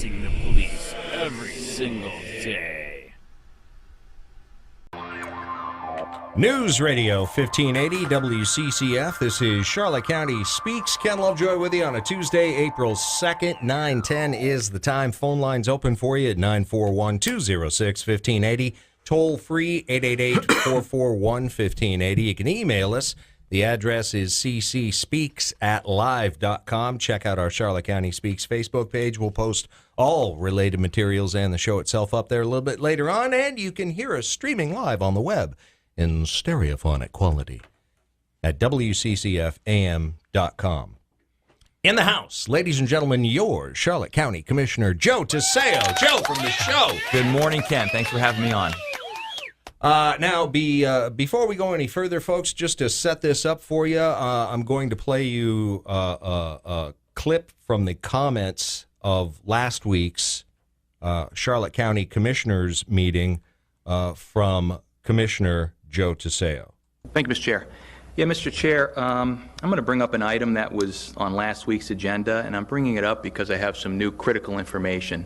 facing the police every single day. News Radio 1580 WCCF. This is Charlotte County Speaks. Ken Lovejoy with you on a Tuesday, April 2nd. 9:10 is the time. Phone lines open for you at 941-206-1580. Toll free 888-441-1580. You can email us. The address is ccspeaks@live.com. Check out our Charlotte County Speaks Facebook page. We'll post all related materials and the show itself up there a little bit later on, and you can hear us streaming live on the web in stereophonic quality at WCCFAM.com. In the house, ladies and gentlemen, your Charlotte County Commissioner Joe Tiseo. Joe from the show. Good morning, Ken. Thanks for having me on. Now, before we go any further, folks, just to set this up for you, I'm going to play you a clip from the comments of last week's Charlotte County Commissioners meeting from Commissioner Joe Tiseo. Thank you, Mr. Chair. Yeah, Mr. Chair, I'm going to bring up an item that was on last week's agenda, and I'm bringing it up because I have some new critical information.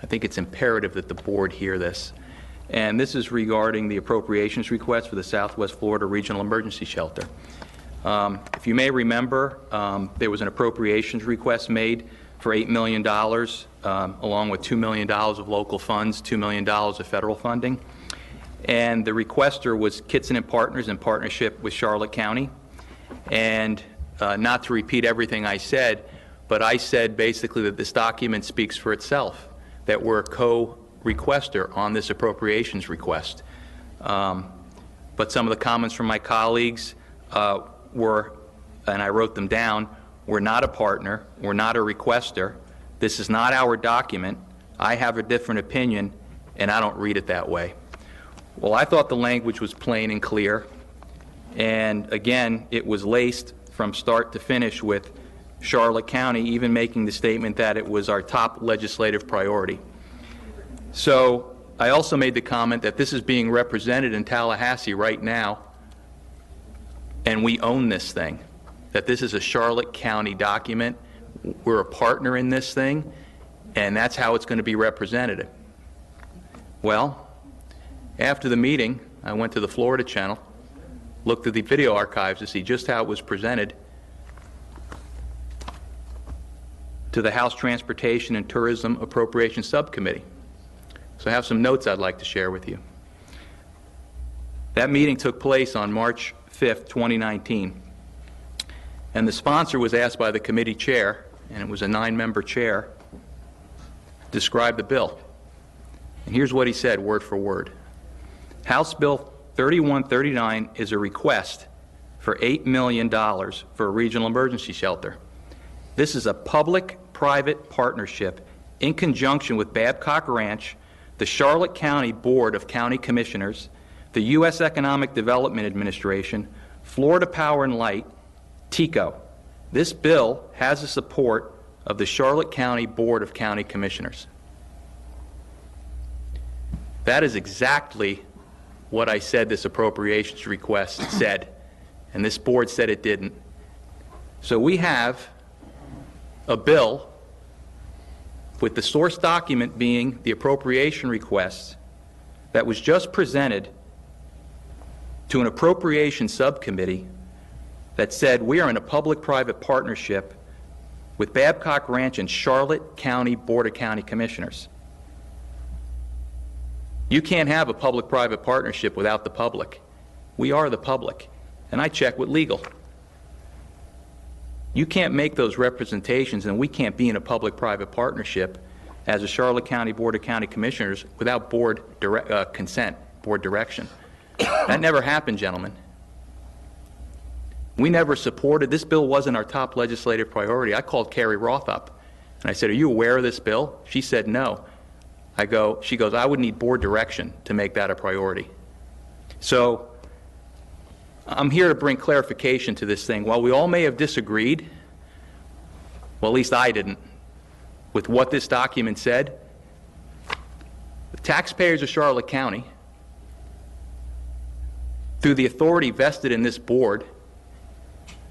I think it's imperative that the board hear this. And this is regarding the appropriations request for the Southwest Florida Regional Emergency Shelter. If you may remember, there was an appropriations request made for $8 million, along with $2 million of local funds, $2 million of federal funding. And the requester was Kitson and Partners in partnership with Charlotte County. And not to repeat everything I said, but I said basically that this document speaks for itself, that we're a co-requester on this appropriations request. But some of the comments from my colleagues were, and I wrote them down, we're not a partner, we're not a requester, this is not our document, I have a different opinion, and I don't read it that way. Well, I thought the language was plain and clear, and again, it was laced from start to finish with Charlotte County even making the statement that it was our top legislative priority. So I also made the comment that this is being represented in Tallahassee right now, and we own this thing, that this is a Charlotte County document. We're a partner in this thing, and that's how it's going to be represented. Well, after the meeting, I went to the Florida channel, looked at the video archives to see just how it was presented to the House Transportation and Tourism Appropriations Subcommittee. So I have some notes I'd like to share with you. That meeting took place on March 5th, 2019. And the sponsor was asked by the committee chair, and it was a 9-member chair, to describe the bill. And here's what he said, word for word. House Bill 3139 is a request for $8 million for a regional emergency shelter. This is a public-private partnership in conjunction with Babcock Ranch, the Charlotte County Board of County Commissioners, the U.S. Economic Development Administration, Florida Power and Light, TECO. This bill has the support of the Charlotte County Board of County Commissioners. That is exactly what I said this appropriations request said, and this board said it didn't. So we have a bill with the source document being the appropriation request that was just presented to an appropriation subcommittee that said we are in a public-private partnership with Babcock Ranch and Charlotte County Board of County Commissioners. You can't have a public-private partnership without the public. We are the public, and I check with legal. You can't make those representations, and we can't be in a public-private partnership as a Charlotte County Board of County Commissioners without board consent, board direction. That never happened, gentlemen. We never supported, this bill wasn't our top legislative priority. I called Carrie Roth up, and I said, are you aware of this bill? She said no. She goes, I would need board direction to make that a priority. So I'm here to bring clarification to this thing. While we all may have disagreed, well, at least I didn't, with what this document said, the taxpayers of Charlotte County, through the authority vested in this board,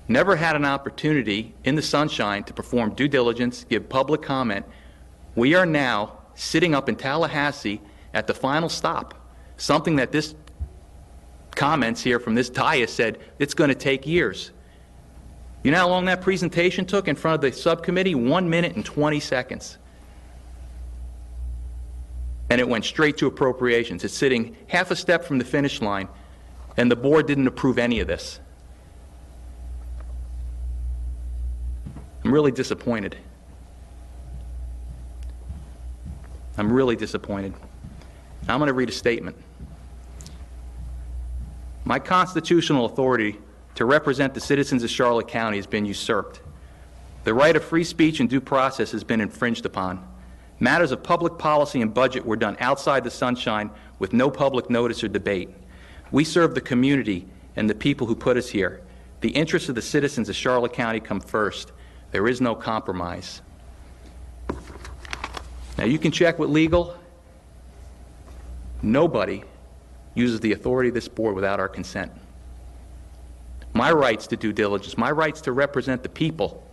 never had an opportunity in the sunshine to perform due diligence, give public comment, We are now sitting up in Tallahassee at the final stop, something that this comments here from this dais said it's going to take years. You know how long that presentation took in front of the subcommittee? 1 minute and 20 seconds. And it went straight to appropriations. It's sitting half a step from the finish line, and the board didn't approve any of this. I'm really disappointed. I'm really disappointed. I'm going to read a statement. My constitutional authority to represent the citizens of Charlotte County has been usurped. The right of free speech and due process has been infringed upon. Matters of public policy and budget were done outside the sunshine with no public notice or debate. We serve the community and the people who put us here. The interests of the citizens of Charlotte County come first. There is no compromise. Now you can check with legal. Nobody uses the authority of this board without our consent. My rights to due diligence, my rights to represent the people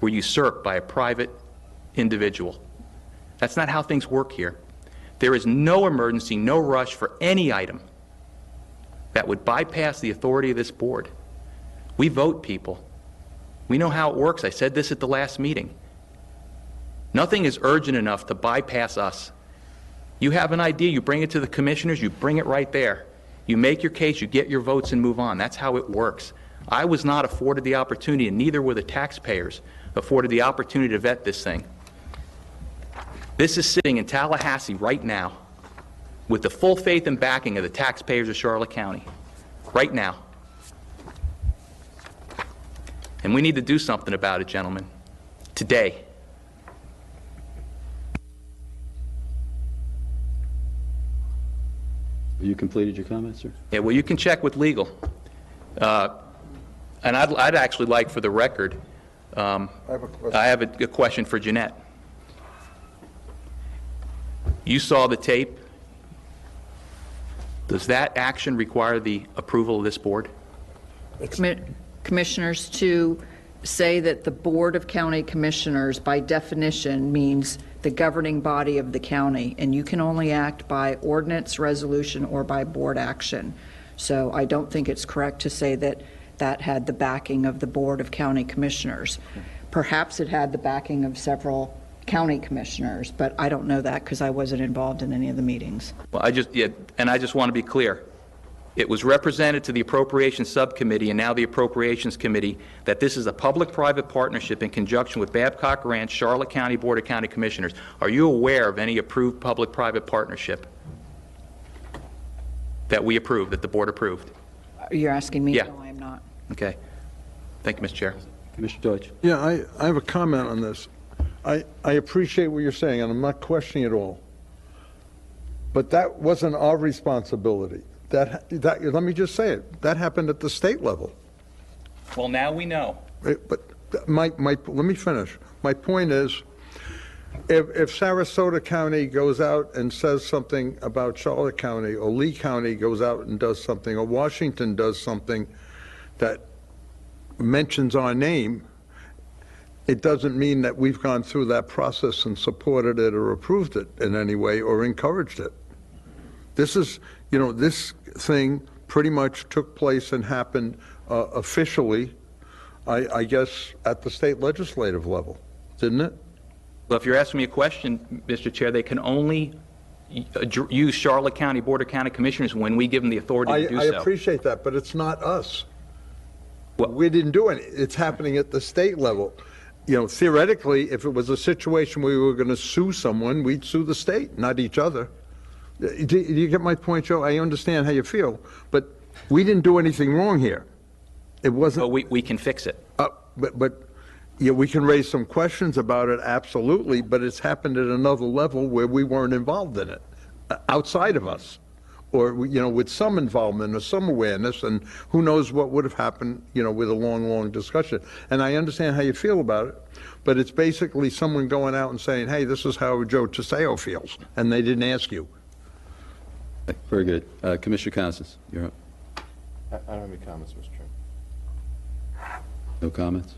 were usurped by a private individual. That's not how things work here. There is no emergency, no rush for any item that would bypass the authority of this board. We vote people. We know how it works. I said this at the last meeting. Nothing is urgent enough to bypass us. You have an idea, you bring it to the commissioners, you bring it right there. You make your case, you get your votes and move on. That's how it works. I was not afforded the opportunity, and neither were the taxpayers afforded the opportunity to vet this thing. This is sitting in Tallahassee right now with the full faith and backing of the taxpayers of Charlotte County. Right now. And we need to do something about it, gentlemen. Today. You completed your comments, sir? Yeah, well, you can check with legal. And I'd actually like, for the record, I have a question for Jeanette. You saw the tape. Does that action require the approval of this board? Commissioners, to say that the Board of County Commissioners, by definition, means the governing body of the county, and you can only act by ordinance, resolution, or by board action. So I don't think it's correct to say that that had the backing of the Board of County Commissioners. Perhaps it had the backing of several county commissioners, but I don't know that because I wasn't involved in any of the meetings. Well, I just want to be clear. It was represented to the Appropriations Subcommittee and now the Appropriations Committee that this is a public-private partnership in conjunction with Babcock Ranch, Charlotte County Board of County Commissioners. Are you aware of any approved public-private partnership that we approved, that the board approved? You're asking me? Yeah. No, I am not. Okay. Thank you, Mr. Chair. Commissioner Deutsch. Yeah, I have a comment on this. I appreciate what you're saying, and I'm not questioning it all. But that wasn't our responsibility. That let me just say it. That happened at the state level. Well, now we know. But let me finish. My point is, if Sarasota County goes out and says something about Charlotte County, or Lee County goes out and does something, or Washington does something that mentions our name, it doesn't mean that we've gone through that process and supported it or approved it in any way or encouraged it. This is, this thing pretty much took place and happened officially, I guess, at the state legislative level, didn't it? Well, if you're asking me a question, Mr. Chair, they can only use Charlotte County Board of County Commissioners when we give them the authority to do so. I appreciate that, but it's not us. Well, we didn't do it. It's happening at the state level. Theoretically, if it was a situation where we were going to sue someone, we'd sue the state, not each other. Do you get my point, Joe? I understand how you feel, but we didn't do anything wrong here. It wasn't. Well, we can fix it. But we can raise some questions about it, absolutely, but it's happened at another level where we weren't involved in it, outside of us, or with some involvement or some awareness, and who knows what would have happened, with a long discussion. And I understand how you feel about it, but it's basically someone going out and saying, hey, this is how Joe Tiseo feels, and they didn't ask you. Very good. Commissioner Constance, you're up. I don't have any comments, Mr. Chairman. No comments?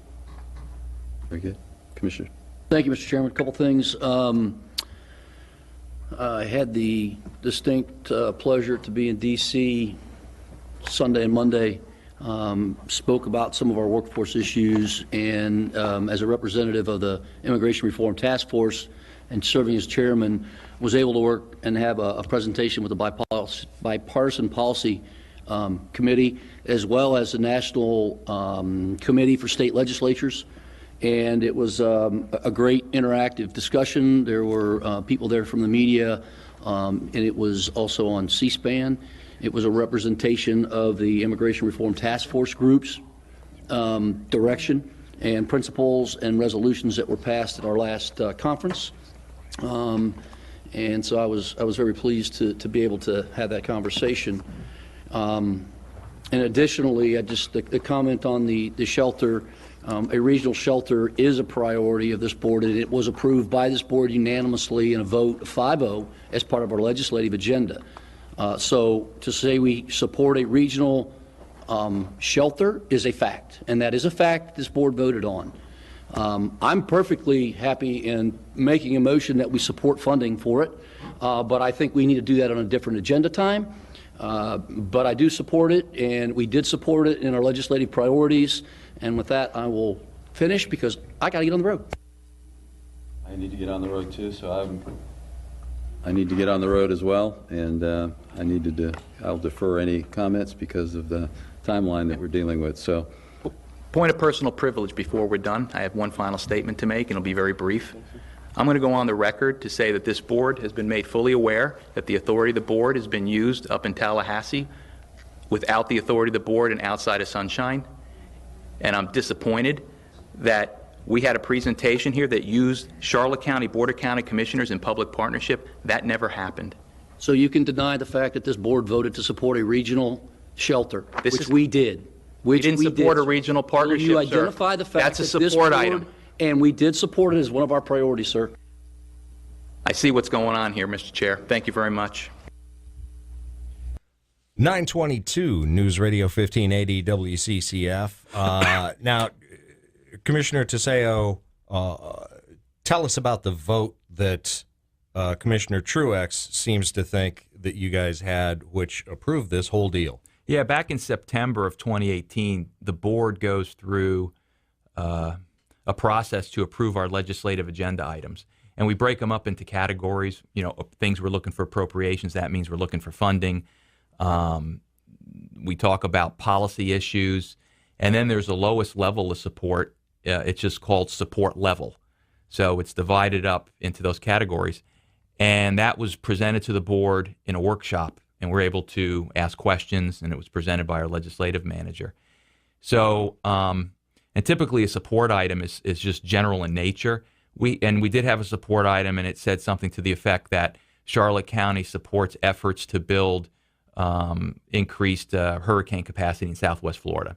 Very good. Commissioner. Thank you, Mr. Chairman. A couple things. I had the distinct pleasure to be in D.C. Sunday and Monday, spoke about some of our workforce issues, and as a representative of the Immigration Reform Task Force and serving as chairman, was able to work and have a presentation with the bipartisan policy committee, as well as the National Committee for State Legislatures. And it was a great interactive discussion. There were people there from the media, and it was also on C-SPAN. It was a representation of the Immigration Reform Task Force groups, direction and principles and resolutions that were passed at our last conference. And so I was very pleased to be able to have that conversation. And additionally, the comment on the shelter. A regional shelter is a priority of this board, and it was approved by this board unanimously in a vote 5-0 as part of our legislative agenda. So to say we support a regional shelter is a fact, and that is a fact this board voted on. I'm perfectly happy in making a motion that we support funding for it, but I think we need to do that on a different agenda time. But I do support it, and we did support it in our legislative priorities. And with that, I will finish because I got to get on the road. I need to get on the road too, so I need to get on the road as well, and I'll defer any comments because of the timeline that we're dealing with. So, Point of personal privilege before we're done. I have one final statement to make, and it'll be very brief. I'm going to go on the record to say that this board has been made fully aware that the authority of the board has been used up in Tallahassee without the authority of the board and outside of Sunshine. And I'm disappointed that we had a presentation here that used Charlotte County Board of County Commissioners in public partnership. That never happened. So you can deny the fact that this board voted to support a regional shelter, which we did. We didn't support a regional partnership, sir. You identify the fact that's that a this support board, item. And we did support it as one of our priorities, sir. I see what's going on here, Mr. Chair. Thank you very much. 922 News Radio 1580 WCCF. Now, Commissioner Tiseo, tell us about the vote that Commissioner Truex seems to think that you guys had, which approved this whole deal. Yeah, back in September of 2018, the board goes through a process to approve our legislative agenda items. And we break them up into categories, you know, things we're looking for appropriations. That means we're looking for funding. We talk about policy issues, and then there's the lowest level of support. It's just called support level. So it's divided up into those categories. And that was presented to the board in a workshop, and we're able to ask questions, and it was presented by our legislative manager. So, and typically a support item is just general in nature. We did have a support item, and it said something to the effect that Charlotte County supports efforts to build increased hurricane capacity in Southwest Florida.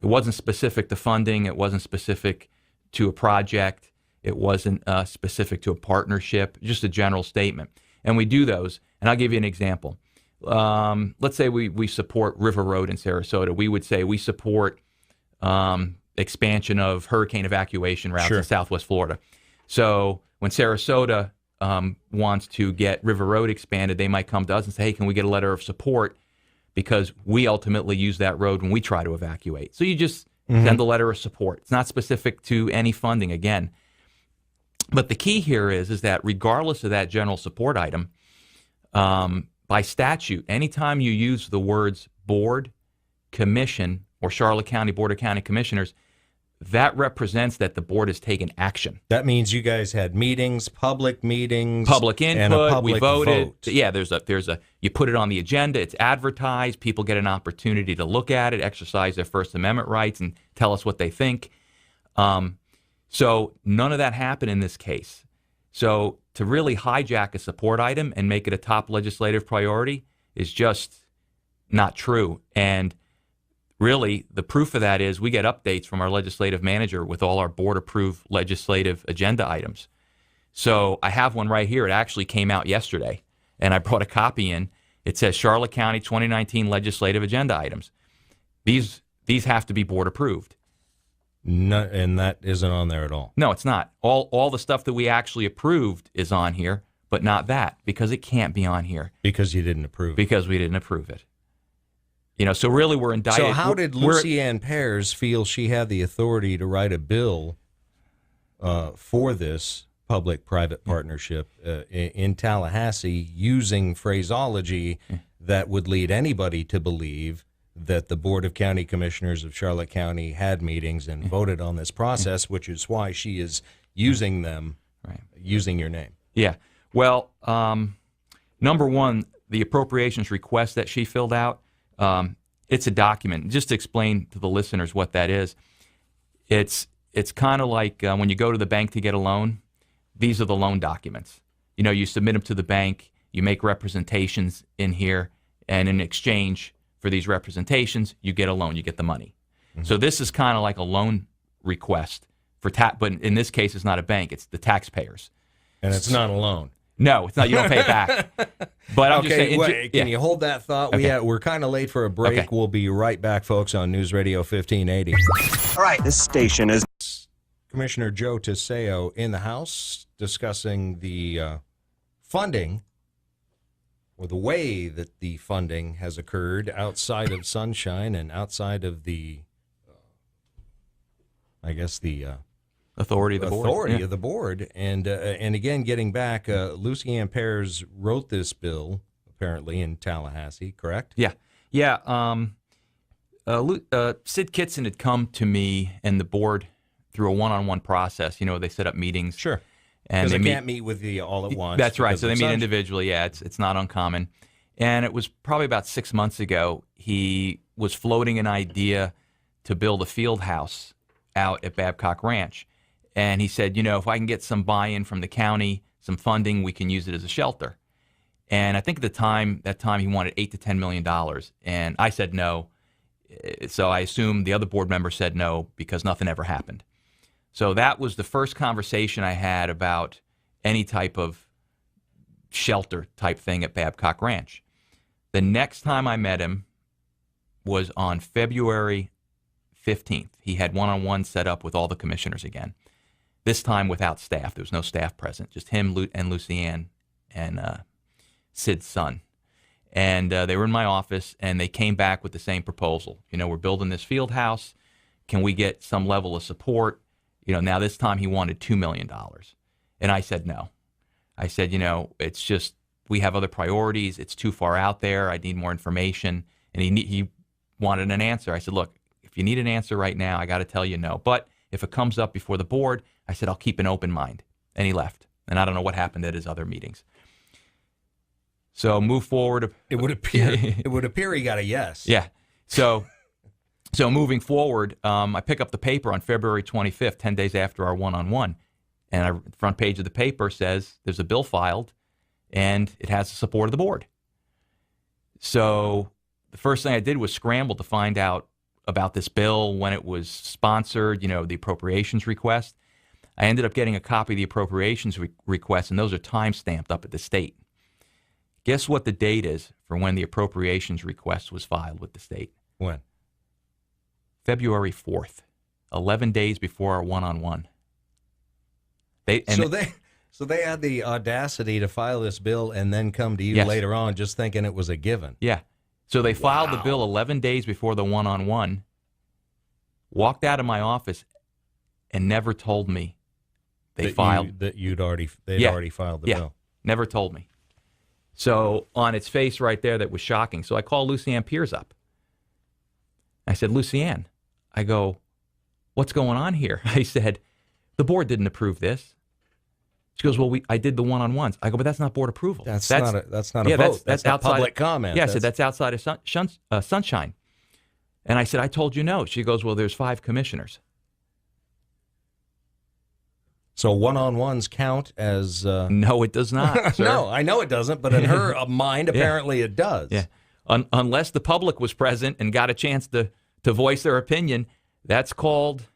It wasn't specific to funding. It wasn't specific to a project. It wasn't specific to a partnership, just a general statement. And we do those, and I'll give you an example. Let's say we support River Road in Sarasota. We would say we support expansion of hurricane evacuation routes in Southwest Florida. So when Sarasota wants to get River Road expanded, they might come to us and say, hey, can we get a letter of support because we ultimately use that road when we try to evacuate. So you just send a letter of support. It's not specific to any funding, again. But the key here is that regardless of that general support item, by statute, anytime you use the words board, commission, or Charlotte County Board of County Commissioners, that represents that the board has taken action. That means you guys had meetings, public meetings, public input, and a public we voted. vote. Yeah, you put it on the agenda, it's advertised, people get an opportunity to look at it, exercise their First Amendment rights, and tell us what they think. So none of that happened in this case. So to really hijack a support item and make it a top legislative priority is just not true. And really, the proof of that is we get updates from our legislative manager with all our board-approved legislative agenda items. So I have one right here. It actually came out yesterday, and I brought a copy in. It says Charlotte County 2019 legislative agenda items. These have to be board-approved. No, and that isn't on there at all. No, it's not. All the stuff that we actually approved is on here, but not that, because it can't be on here. Because you didn't approve. Because we didn't approve it. You know, so really we're indicted. So how did Lucianne Pears feel she had the authority to write a bill for this public-private partnership in Tallahassee using phraseology that would lead anybody to believe that the Board of County Commissioners of Charlotte County had meetings and voted on this process, which is why she is using them, using your name? Yeah. Well, number one, the appropriations request that she filled out, it's a document. Just to explain to the listeners what that is, it's kind of like when you go to the bank to get a loan, these are the loan documents. You know, you submit them to the bank, you make representations in here, and in exchange for these representations, you get a loan, you get the money. So this is kind of like a loan request for but in this case, it's not a bank, it's the taxpayers. And it's not a loan. No, it's not. You don't pay it back. But I'm just saying. Wait, can you hold that thought? Okay. We're kind of late for a break. Okay. We'll be right back, folks, on News Radio 1580. All right, this station is... Commissioner Joe Tiseo in the House discussing the funding, or the way that the funding has occurred outside of Sunshine and outside of the, I guess, the authority of the board. Authority of the board. And again, getting back, Lucianne Pears wrote this bill, apparently, in Tallahassee, correct? Yeah. Yeah. Sid Kitson had come to me and the board through a one-on-one process. You know, they set up meetings. Sure. And because they can't meet with you all at once. That's right. So they meet individually. Yeah, it's not uncommon. And it was probably about 6 months ago, he was floating an idea to build a field house out at Babcock Ranch. And he said, you know, if I can get some buy-in from the county, some funding, we can use it as a shelter. And I think at that time he wanted $8 to $10 million. And I said no. So I assume the other board member said no because nothing ever happened. So that was the first conversation I had about any type of shelter type thing at Babcock Ranch. The next time I met him was on February 15th. He had one-on-one set up with all the commissioners again. This time without staff. There was no staff present, just him and Lucianne and Sid's son. And they were in my office, and they came back with the same proposal. You know, we're building this field house. Can we get some level of support? You know, now this time he wanted $2 million. And I said no. I said, you know, it's just, we have other priorities. It's too far out there. I need more information. And he wanted an answer. I said, look, if you need an answer right now, I got to tell you no. But if it comes up before the board, I said, I'll keep an open mind. And he left. And I don't know what happened at his other meetings. So move forward. It would appear he got a yes. Yeah. So moving forward, I pick up the paper on February 25th, 10 days after our one-on-one. And our front page of the paper says there's a bill filed, and it has the support of the board. So the first thing I did was scramble to find out about this bill, when it was sponsored, you know, the appropriations request. I ended up getting a copy of the appropriations request, and those are time-stamped up at the state. Guess what the date is for when the appropriations request was filed with the state? When? February 4th, 11 days before our one-on-one. So they had the audacity to file this bill and then come to you later on just thinking it was a given. Yeah. So they filed the bill 11 days before the one-on-one, walked out of my office, and never told me they'd already filed the bill. Never told me. So on its face right there, that was shocking. So I called Lucianne Pears up. I said, Lucianne, I go, what's going on here? I said, the board didn't approve this. She goes, well, I did the one-on-ones. I go, but that's not board approval. That's not a vote. That's not outside, public comment. Yeah, I said, that's outside of Sunshine. And I said, I told you no. She goes, well, there's 5 commissioners. So one-on-ones count as... No, it does not, sir. No, I know it doesn't, but in her mind, apparently it does. Yeah. Unless the public was present and got a chance to voice their opinion, that's called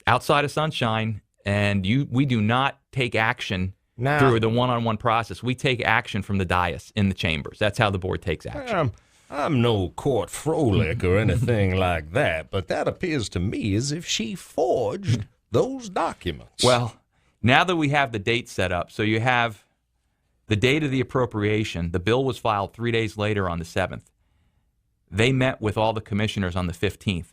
outside of Sunshine, and we do not take action through the one-on-one process. We take action from the dais in the chambers. That's how the board takes action. I'm no court frolic or anything like that, but that appears to me as if she forged those documents. Well, now that we have the date set up, so you have the date of the appropriation, the bill was filed 3 days later on the 7th. They met with all the commissioners on the 15th.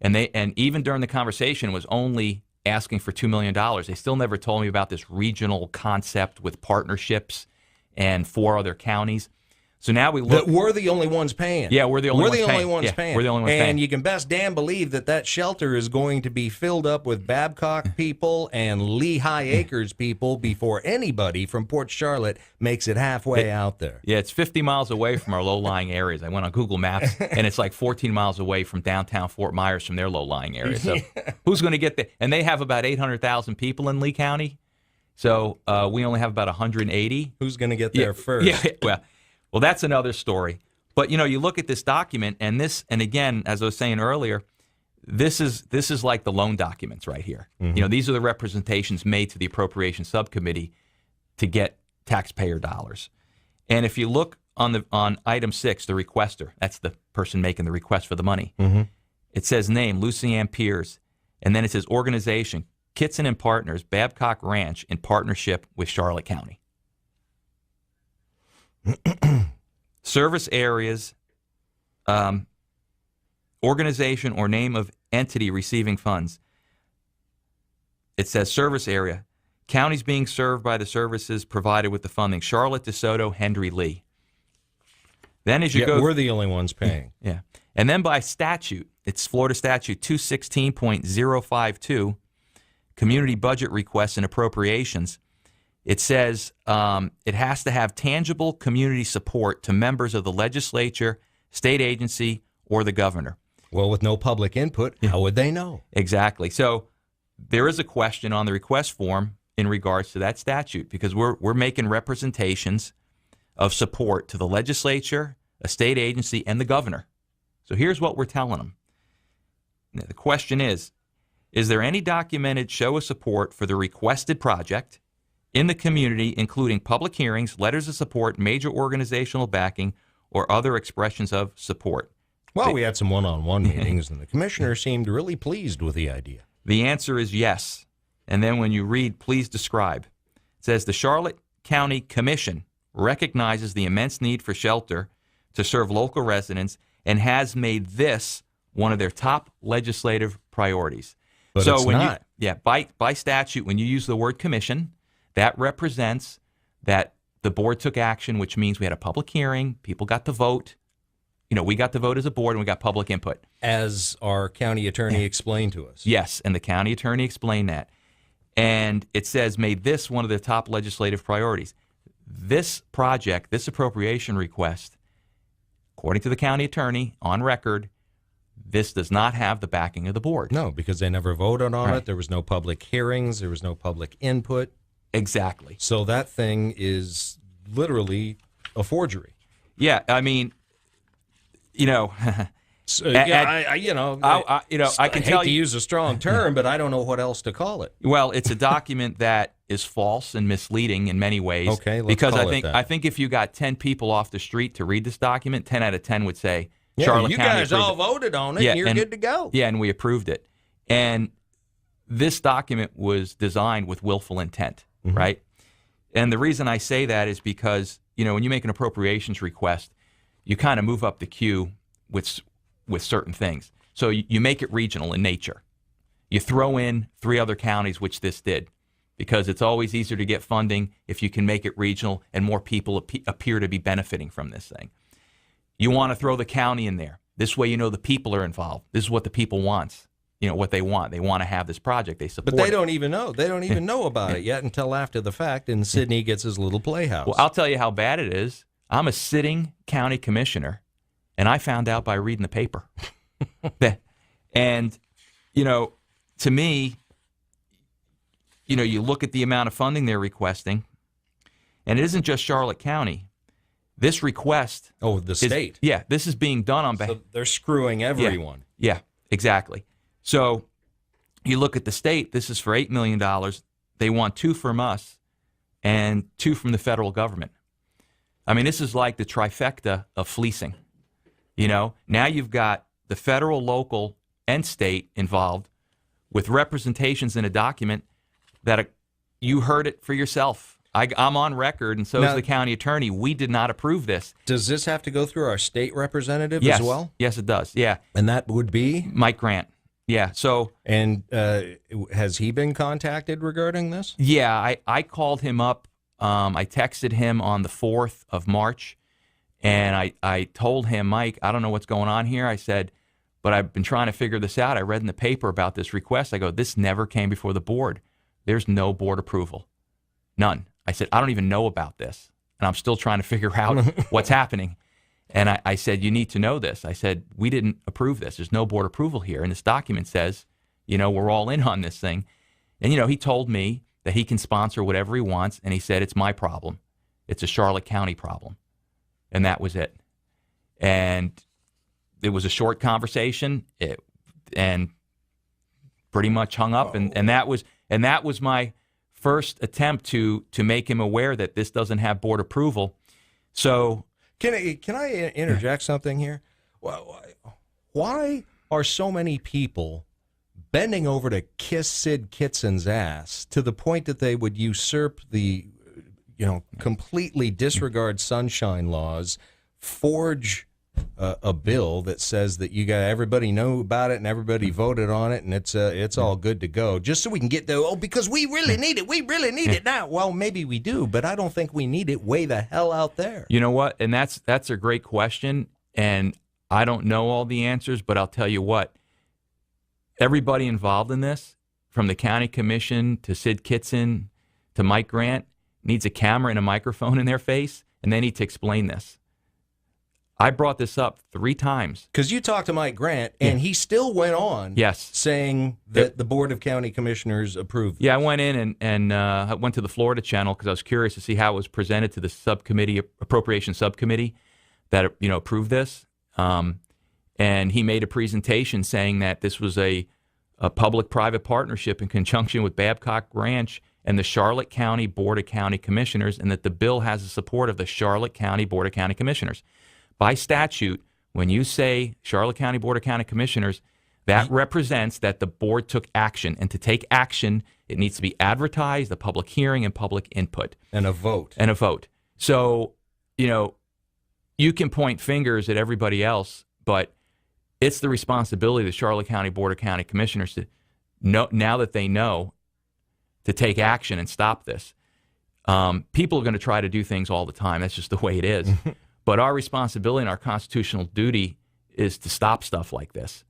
And even during the conversation was only asking for $2 million. They still never told me about this regional concept with partnerships and 4 other counties. So now we look. That we're the only ones paying. Yeah, we're the only ones paying. We're the only ones paying. We're the only ones paying. And you can best damn believe that that shelter is going to be filled up with Babcock people and Lehigh Acres people before anybody from Port Charlotte makes it halfway out there. Yeah, it's 50 miles away from our low-lying areas. I went on Google Maps, and it's like 14 miles away from downtown Fort Myers from their low-lying area. So who's going to get there? And they have about 800,000 people in Lee County. So we only have about 180. Who's going to get there first? Yeah, well, that's another story. But, you know, you look at this document, and again, as I was saying earlier, this is like the loan documents right here. Mm-hmm. You know, these are the representations made to the Appropriations Subcommittee to get taxpayer dollars. And if you look on item 6, the requester, that's the person making the request for the money. Mm-hmm. It says name, Lucy Ann Pierce, and then it says organization, Kitson and Partners, Babcock Ranch, in partnership with Charlotte County. Service areas, organization or name of entity receiving funds. It says service area, counties being served by the services provided with the funding, Charlotte, DeSoto, Hendry, Lee. Then as you go, we're the only ones paying. Yeah. And then by statute, it's Florida Statute 216.052, community budget requests and appropriations. It says it has to have tangible community support to members of the legislature, state agency, or the governor. Well, with no public input, how would they know? Exactly. So there is a question on the request form in regards to that statute, because we're making representations of support to the legislature, a state agency, and the governor. So here's what we're telling them. Now, the question is there any documented show of support for the requested project in the community, including public hearings, letters of support, major organizational backing, or other expressions of support? Well, we had some one-on-one meetings, and the commissioner seemed really pleased with the idea. The answer is yes. And then when you read, please describe, it says the Charlotte County Commission recognizes the immense need for shelter to serve local residents and has made this one of their top legislative priorities. But so it's when not. By statute, when you use the word commission, that represents that the board took action, which means we had a public hearing, people got to vote. You know, we got to vote as a board, and we got public input. As our county attorney explained to us. Yes, and the county attorney explained that. And it says, made this one of the top legislative priorities. This project, this appropriation request, according to the county attorney, on record, this does not have the backing of the board. No, because they never voted on Right. it. There was no public hearings. There was no public input. Exactly. So that thing is literally a forgery. Yeah, I mean, you know, I can hate tell to you. use a strong term, but I don't know what else to call it. Well, it's a document that is false and misleading in many ways. Okay, let's because call it that. I think if you got 10 people off the street to read this document, 10 out of 10 would say Yeah, Charlotte you County guys approved all it. voted on it, and you're good to go. Yeah, and we approved it. And this document was designed with willful intent, right? And the reason I say that is because, you know, when you make an appropriations request, you kind of move up the queue with certain things. So you make it regional in nature. You throw in 3 other counties, which this did, because it's always easier to get funding if you can make it regional and more people appear to be benefiting from this thing. You want to throw the county in there. This way you know the people are involved. This is what the people want. You know, what they want. They want to have this project. They support it. But they don't even know. They don't even know about it yet until after the fact, and Sidney gets his little playhouse. Well, I'll tell you how bad it is. I'm a sitting county commissioner, and I found out by reading the paper. And, you know, to me, you know, you look at the amount of funding they're requesting, and it isn't just Charlotte County. This request... Oh, the state. Yeah, this is being done on behalf... So they're screwing everyone. Yeah, exactly. So you look at the state, this is for $8 million. They want 2 from us and 2 from the federal government. I mean, this is like the trifecta of fleecing. You know, now you've got the federal, local, and state involved with representations in a document that you heard it for yourself. I'm on record, and so is the county attorney. We did not approve this. Does this have to go through our state representative Yes. as well? Yes, it does. Yeah. And that would be? Mike Grant. Yeah. So. And has he been contacted regarding this? Yeah, I called him up. I texted him on the 4th of March, and I told him, Mike, I don't know what's going on here. I said, but I've been trying to figure this out. I read in the paper about this request. I go, this never came before the board. There's no board approval. None. I said, I don't even know about this, and I'm still trying to figure out what's happening. And I said, you need to know this. I said, we didn't approve this. There's no board approval here. And this document says, we're all in on this thing. And, he told me that he can sponsor whatever he wants, and he said, it's my problem. It's a Charlotte County problem. And that was it. And it was a short conversation, and pretty much hung up. And that was my first attempt to make him aware that this doesn't have board approval. So can I interject something here? Why are so many people bending over to kiss Sid Kitsen's ass to the point that they would usurp the, completely disregard sunshine laws, forge a bill that says that everybody know about it and everybody voted on it and it's all good to go, just so we can get there? Because we really need it now. Well, maybe we do, but I don't think we need it way the hell out there. You know what? And that's a great question, and I don't know all the answers, but I'll tell you what. Everybody involved in this, from the county commission to Sid Kitsen to Mike Grant, needs a camera and a microphone in their face, and they need to explain this. I brought this up 3 times. Because you talked to Mike Grant, and he still went on saying that the Board of County Commissioners approved this. Yeah, I went in and I went to the Florida channel because I was curious to see how it was presented to the appropriation subcommittee that approved this. And he made a presentation saying that this was a public-private partnership in conjunction with Babcock Ranch and the Charlotte County Board of County Commissioners, and that the bill has the support of the Charlotte County Board of County Commissioners. By statute, when you say Charlotte County Board of County Commissioners, that represents that the board took action. And to take action, it needs to be advertised, a public hearing, and public input. And a vote. So, you can point fingers at everybody else, but it's the responsibility of the Charlotte County Board of County Commissioners to know, now that they know, to take action and stop this. People are going to try to do things all the time. That's just the way it is. But our responsibility and our constitutional duty is to stop stuff like this.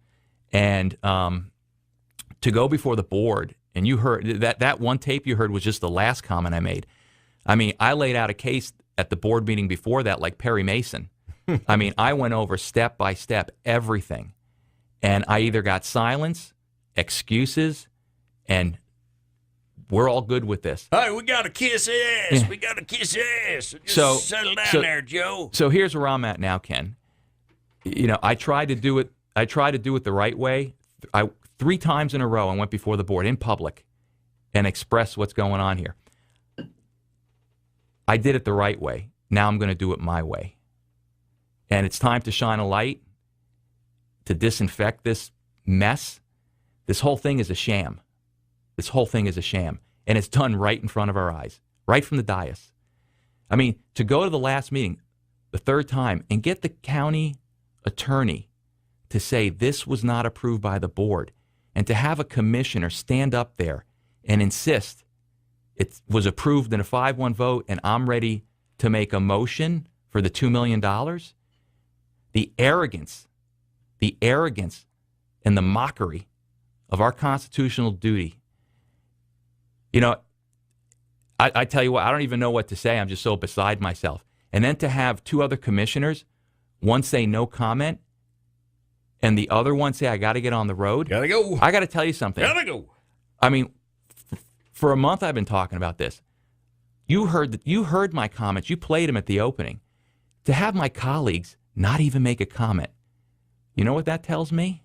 And to go before the board, and you heard that one tape you heard was just the last comment I made. I mean, I laid out a case at the board meeting before that like Perry Mason. I mean, I went over step by step everything. And I either got silence, excuses, and we're all good with this. Hey, we got to kiss ass. We got to kiss ass. Just settle down there, Joe. So here's where I'm at now, Ken. I tried to do it. I tried to do it the right way. 3 times in a row, I went before the board in public and expressed what's going on here. I did it the right way. Now I'm going to do it my way. And it's time to shine a light, to disinfect this mess. This whole thing is a sham. This whole thing is a sham. And it's done right in front of our eyes, right from the dais. I mean, to go to the last meeting, the 3rd time, and get the county attorney to say this was not approved by the board, and to have a commissioner stand up there and insist it was approved in a 5-1 vote and I'm ready to make a motion for the $2 million, the arrogance and the mockery of our constitutional duty. I tell you what, I don't even know what to say. I'm just so beside myself. And then to have 2 other commissioners, one say no comment, and the other one say, I got to get on the road. Gotta go. I got to tell you something. Gotta go. I mean, for a month I've been talking about this. You heard my comments. You played them at the opening. To have my colleagues not even make a comment, you know what that tells me?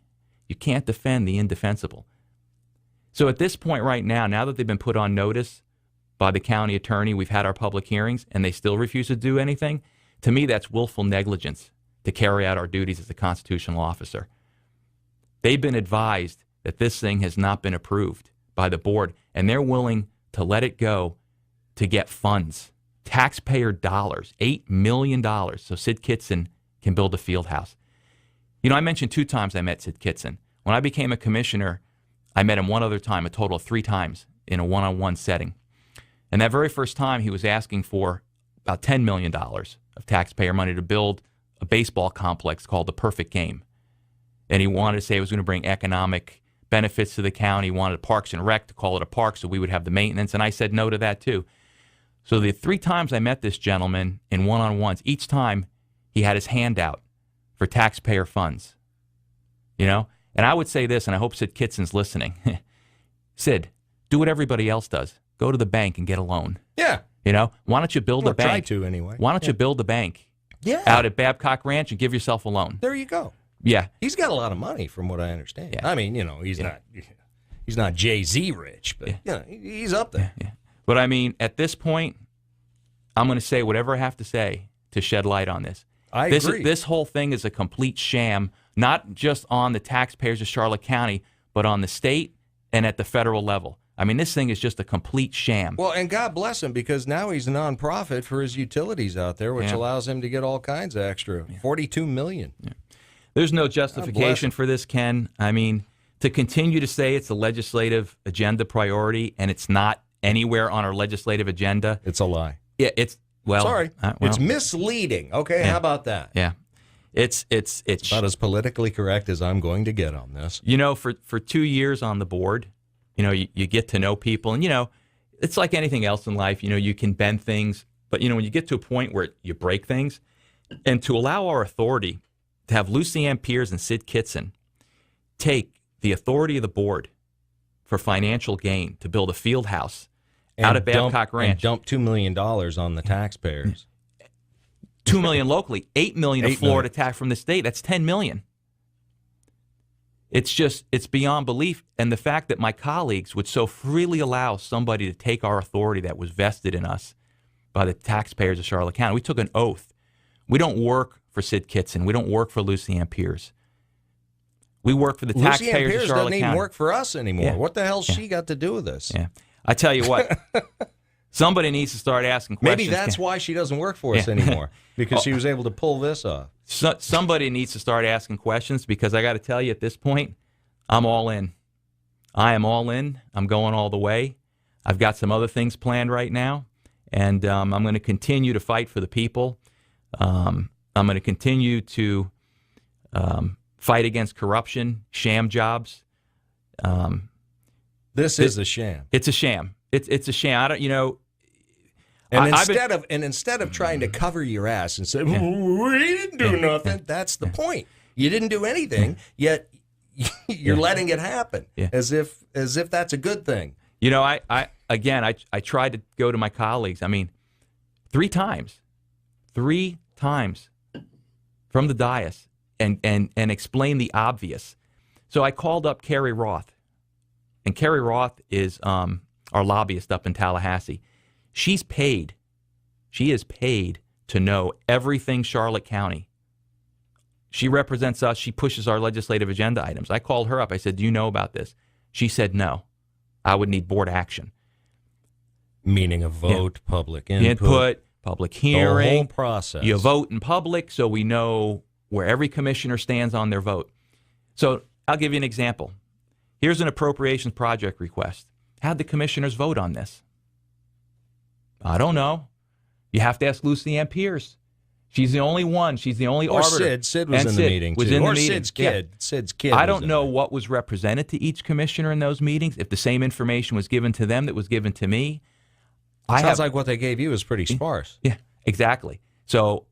You can't defend the indefensible. So at this point right now that they've been put on notice by the county attorney, we've had our public hearings, and they still refuse to do anything, to me that's willful negligence to carry out our duties as a constitutional officer. They've been advised that this thing has not been approved by the board, and they're willing to let it go to get funds, taxpayer dollars, $8 million, so Sid Kitson can build a field house. You know, I mentioned 2 times I met Sid Kitson. When I became a commissioner, I met him one other time, a total of 3 times in a one-on-one setting. And that very first time, he was asking for about $10 million of taxpayer money to build a baseball complex called the Perfect Game. And he wanted to say it was going to bring economic benefits to the county. He wanted Parks and Rec to call it a park so we would have the maintenance. And I said no to that too. So the 3 times I met this gentleman in one-on-ones, each time he had his hand out for taxpayer funds. You know? And I would say this, and I hope Sid Kitson's listening. Sid, do what everybody else does. Go to the bank and get a loan. Yeah. You know? Why don't you build a bank? Try to anyway. Why don't you build a bank out at Babcock Ranch and give yourself a loan? There you go. Yeah. He's got a lot of money from what I understand. Yeah. I mean, you know, he's not Jay-Z rich, but you know, he's up there. Yeah. But I mean, at this point, I'm going to say whatever I have to say to shed light on this. I agree. This whole thing is a complete sham, not just on the taxpayers of Charlotte County, but on the state and at the federal level. I mean, this thing is just a complete sham. Well, and God bless him, because now he's a nonprofit for his utilities out there, which allows him to get all kinds of extra, $42 million. Yeah. There's no justification for this, Ken. I mean, to continue to say it's a legislative agenda priority and it's not anywhere on our legislative agenda. It's a lie. Yeah, it's, well. Sorry. It's misleading. Okay, how about that? Yeah. It's about as politically correct as I'm going to get on this. You know, for 2 years on the board, you know, you get to know people, and, you know, it's like anything else in life. You know, you can bend things, but, you know, when you get to a point where you break things, and to allow our authority to have Lucy Ann Pierce and Sid Kitson take the authority of the board for financial gain to build a field house out of Babcock Ranch. And dump $2 million on the taxpayers. $2 million locally, $8 million of Florida tax from the state. That's $10 million. It's beyond belief. And the fact that my colleagues would so freely allow somebody to take our authority that was vested in us by the taxpayers of Charlotte County. We took an oath. We don't work for Sid Kitson. We don't work for Lucy Ann Pierce. We work for the taxpayers of Charlotte County. Lucy Ann Pierce doesn't even work for us anymore. Yeah. What the hell's she got to do with this? Yeah. I tell you what, somebody needs to start asking questions. Maybe that's why she doesn't work for us anymore, because she was able to pull this off. Somebody needs to start asking questions, because I got to tell you, at this point, I'm all in. I am all in. I'm going all the way. I've got some other things planned right now, and I'm going to continue to fight for the people. I'm going to continue to fight against corruption, sham jobs. This is a sham. It's a sham. It's a sham. I don't, you know. And instead of trying to cover your ass and say we didn't do nothing, that's the point. You didn't do anything, yet you're letting it happen as if that's a good thing. You know, I tried to go to my colleagues. I mean, 3 times from the dais and explain the obvious. So I called up Carrie Roth, and Carrie Roth is our lobbyist up in Tallahassee. She is paid to know everything Charlotte County. She represents us. She pushes our legislative agenda items. I called her up. I said, do you know about this? She said, no. I would need board action. Meaning a vote, public input, public hearing. The whole process. You vote in public so we know where every commissioner stands on their vote. So I'll give you an example. Here's an appropriations project request. How'd the commissioners vote on this? I don't know. You have to ask Lucy Ann Pierce. She's the only one. She's the only arbiter. Sid was in the meeting, too. Or Sid's kid. Yeah. Sid's kid. I don't know what was represented to each commissioner in those meetings, if the same information was given to them that was given to me. Sounds like what they gave you is pretty sparse. Yeah, exactly. So,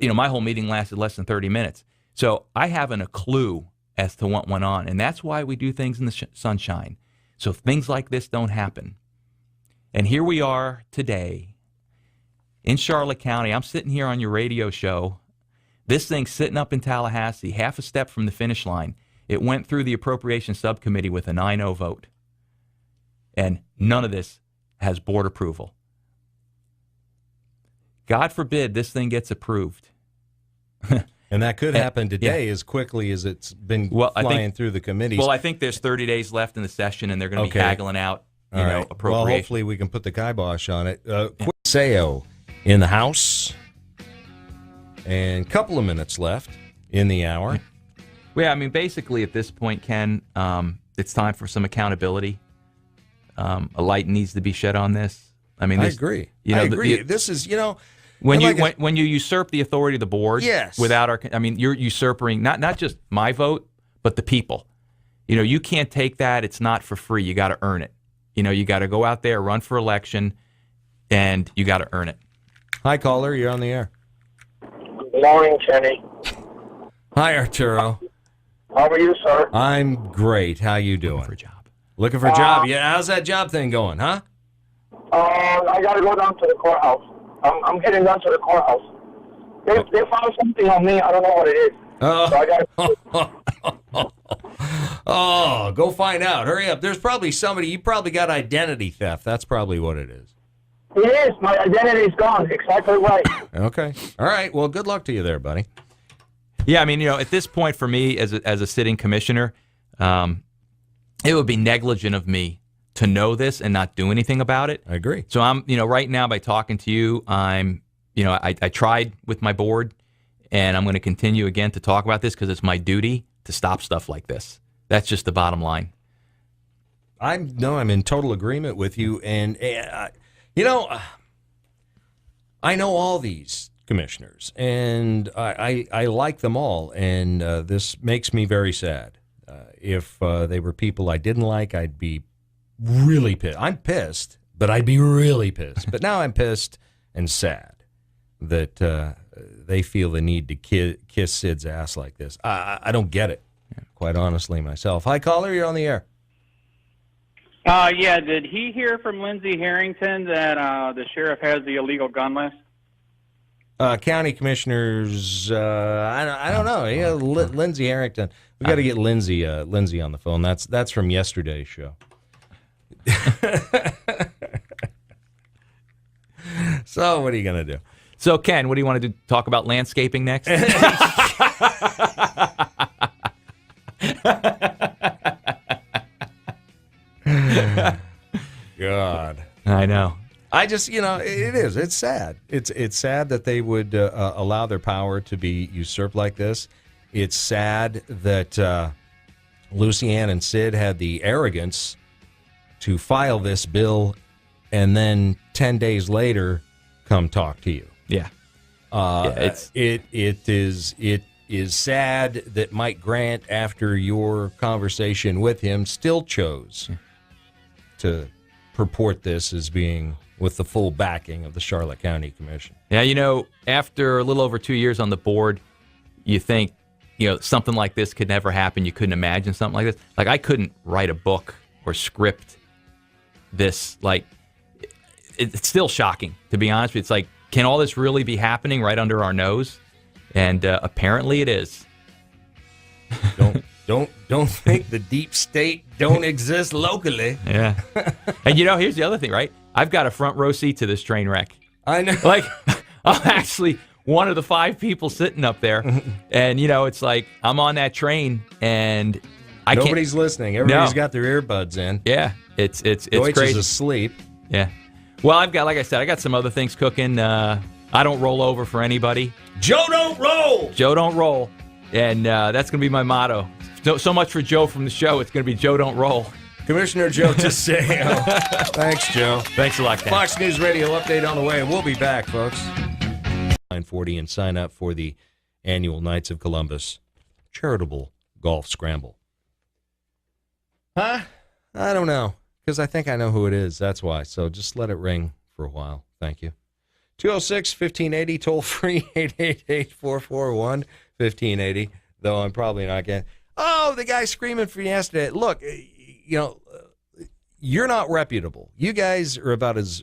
you know, my whole meeting lasted less than 30 minutes. So I haven't a clue as to what went on. And that's why we do things in the sunshine. So things like this don't happen. And here we are today in Charlotte County. I'm sitting here on your radio show. This thing's sitting up in Tallahassee, half a step from the finish line. It went through the Appropriations Subcommittee with a 9-0 vote. And none of this has board approval. God forbid this thing gets approved. And that could happen today as quickly as it's been flying through the committees. Well, I think there's 30 days left in the session, and they're going to be haggling out appropriation. Well, hopefully we can put the kibosh on it. Quick Tiseo in the house, and a couple of minutes left in the hour. Well, yeah, I mean, basically at this point, Ken, it's time for some accountability. A light needs to be shed on this. I mean, I agree. I agree. This is, when you usurp the authority of the board, yes, without you're usurping not just my vote, but the people. You can't take that. It's not for free. You got to earn it. You got to go out there, run for election, and you got to earn it. Hi, caller. You're on the air. Good morning, Kenny. Hi, Arturo. How are you, sir? I'm great. How you doing? Looking for a job. Looking for a job? Yeah. How's that job thing going, huh? I got to go down to the courthouse. I'm heading down to the courthouse. They found something on me. I don't know what it is. So I got. Oh, go find out. Hurry up. There's probably somebody. You probably got identity theft. That's probably what it is. It is. My identity is gone. Exactly right. Okay. All right. Well, good luck to you there, buddy. Yeah, I mean, at this point for me as a sitting commissioner, it would be negligent of me to know this and not do anything about it. I agree. So I'm, right now by talking to you, I'm, I tried with my board, and I'm going to continue again to talk about this because it's my duty to stop stuff like this. That's just the bottom line. I'm in total agreement with you, and I know all these commissioners, and I like them all, and this makes me very sad. If they were people I didn't like, I'd be really pissed. I'm pissed, but I'd be really pissed. But now I'm pissed and sad that they feel the need to kiss Sid's ass like this. I don't get it, quite honestly, myself. Hi, caller, you're on the air. Yeah, did he hear from Lindsey Harrington that the sheriff has the illegal gun list? County commissioners, I don't know. Yeah, Lindsey Harrington. We got to get Lindsey on the phone. That's from yesterday's show. So what are you gonna do? So Ken, what do you want to do? Talk about landscaping next? God, I know. I just, it is. It's sad. It's sad that they would allow their power to be usurped like this. It's sad that Lucy Ann and Sid had the arrogance to file this bill and then 10 days later come talk to you. Yeah. It is sad that Mike Grant, after your conversation with him, still chose to purport this as being with the full backing of the Charlotte County Commission. Yeah, after a little over 2 years on the board, you think, something like this could never happen. You couldn't imagine something like this. Like, I couldn't write a book or script this. Like, it's still shocking, to be honest with you. It's like, can all this really be happening right under our nose? And apparently it is. Don't think the deep state don't exist locally. Yeah. And here's the other thing, right? I've got a front row seat to this train wreck. I know. Like, I'm actually one of the 5 people sitting up there. And, it's like, I'm on that train and nobody's listening. Everybody's got their earbuds in. Yeah. It's Deutsch crazy. is asleep. Yeah. Well, like I said, I got some other things cooking. I don't roll over for anybody. Joe don't roll. Joe don't roll. And that's going to be my motto. So much for Joe from the show. It's going to be Joe don't roll. Commissioner Joe Tiseo. Thanks, Joe. Thanks a lot, Ken. Fox News Radio update on the way, and we'll be back, folks. 9:40 and sign up for the annual Knights of Columbus charitable golf scramble. Huh? I don't know, because I think I know who it is. That's why. So just let it ring for a while. Thank you. 206-1580, toll free 888-441-1580. Though I'm probably not getting. Oh, the guy screaming for yesterday. Look, you're not reputable. You guys are about as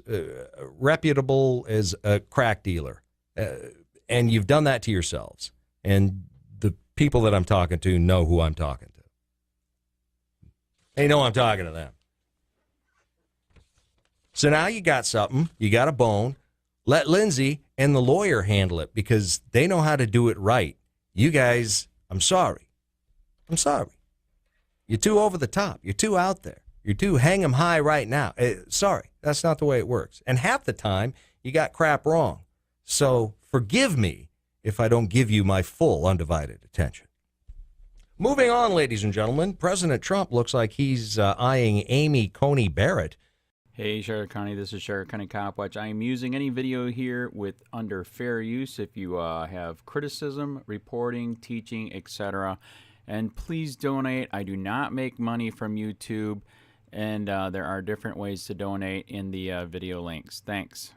reputable as a crack dealer. And you've done that to yourselves. And the people that I'm talking to know who I'm talking to. They know I'm talking to them. So now you got something. You got a bone. Let Lindsay and the lawyer handle it because they know how to do it right. You guys, I'm sorry. I'm sorry. You're too over the top. You're too out there. You're due hang 'em high right now. Sorry, that's not the way it works. And half the time, you got crap wrong. So forgive me if I don't give you my full undivided attention. Moving on, ladies and gentlemen, President Trump looks like he's eyeing Amy Coney Barrett. Hey, Sheriff County, this is Sheriff County COPWATCH. I am using any video here with under fair use if you have criticism, reporting, teaching, etc. And please donate. I do not make money from YouTube, and there are different ways to donate in the video links. Thanks.